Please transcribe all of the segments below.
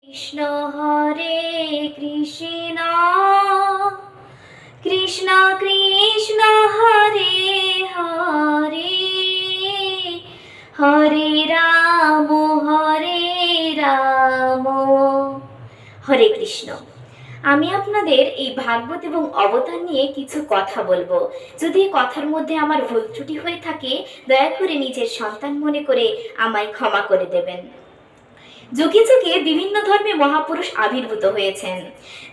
কৃষ্ণ হরে কৃষ্ণ কৃষ্ণ কৃষ্ণ হরে হরে হরে রাম হরে কৃষ্ণ। আমি আপনাদের এই ভাগবত এবং অবতার নিয়ে কিছু কথা বলবো। যদি কথার মধ্যে আমার ভুল ত্রুটি হয়ে থাকে দয়া করে নিজের সন্তান মনে করে আমায় ক্ষমা করে দেবেন। যুগে যুগে বিভিন্ন ধর্মে মহাপুরুষ আবির্ভূত হয়েছেন।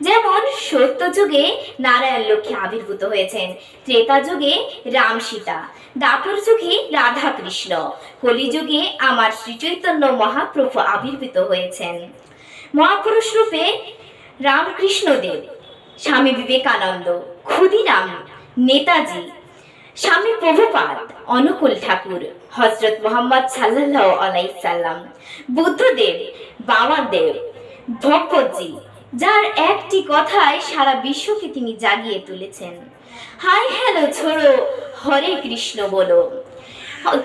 যেমন সত্য যুগে নারায়ণ লক্ষ্মী আবির্ভূত হয়েছেন, ত্রেতা যুগে রাম সীতা, দ্বাপর যুগে রাধা কৃষ্ণ, কলি যুগে আমার শ্রী চৈতন্য মহাপ্রভু আবির্ভূত হয়েছেন। মহাপুরুষ রূপে রামকৃষ্ণ দেব, স্বামী বিবেকানন্দ, ক্ষুদিরাম, নেতাজি, স্বামী প্রভুপাদ, অনুকূল ঠাকুর, হযরত মুহাম্মদ সাল্লাল্লাহু আলাইহি সাল্লাম, বুদ্ধদেব, বামাদেব, ভগবতজি, যার একটি কথায় সারা বিশ্বকে তিনি জাগিয়ে তুলেছেন। হাই হ্যালো ছোড়ো, হরে কৃষ্ণ বলো।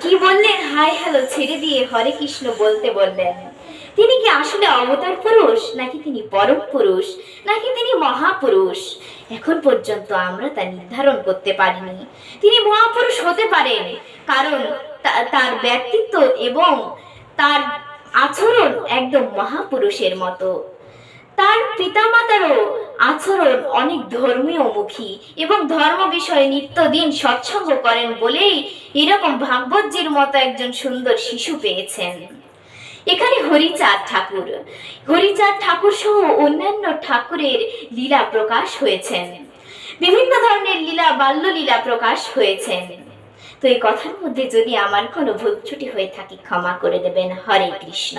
কি বললেন? হাই হ্যালো ছেড়ে দিয়ে হরে কৃষ্ণ বলতে বললেন। তিনি কি আসলে অবতার পুরুষ, নাকি তিনি পরম পুরুষ, নাকি তিনি মহাপুরুষ? এখন পর্যন্ত আমরা তা নির্ধারণ করতে পারিনি। তিনি মহাপুরুষ হতে পারেন কারণ তার ব্যক্তিত্ব এবং তার আচরণ একদম মহাপুরুষের মতো। তার পিতামাতারও আচরণ অনেক ধর্মীয় মুখী এবং ধর্ম বিষয়ে নিত্যদিন সৎসঙ্গ করেন বলেই এরকম ভাগবতজির মতো একজন সুন্দর শিশু পেয়েছেন। এখানে হরিচাঁদ ঠাকুর সহ অন্যান্য ঠাকুরের লীলা প্রকাশ হয়েছেন। বিভিন্ন ধরনের লীলা, বাল্য লীলা প্রকাশ হয়েছেন। তো এই কথার মধ্যে যদি আমার কোনো ভুল ত্রুটি হয়ে থাকে ক্ষমা করে দেবেন। হরে কৃষ্ণ।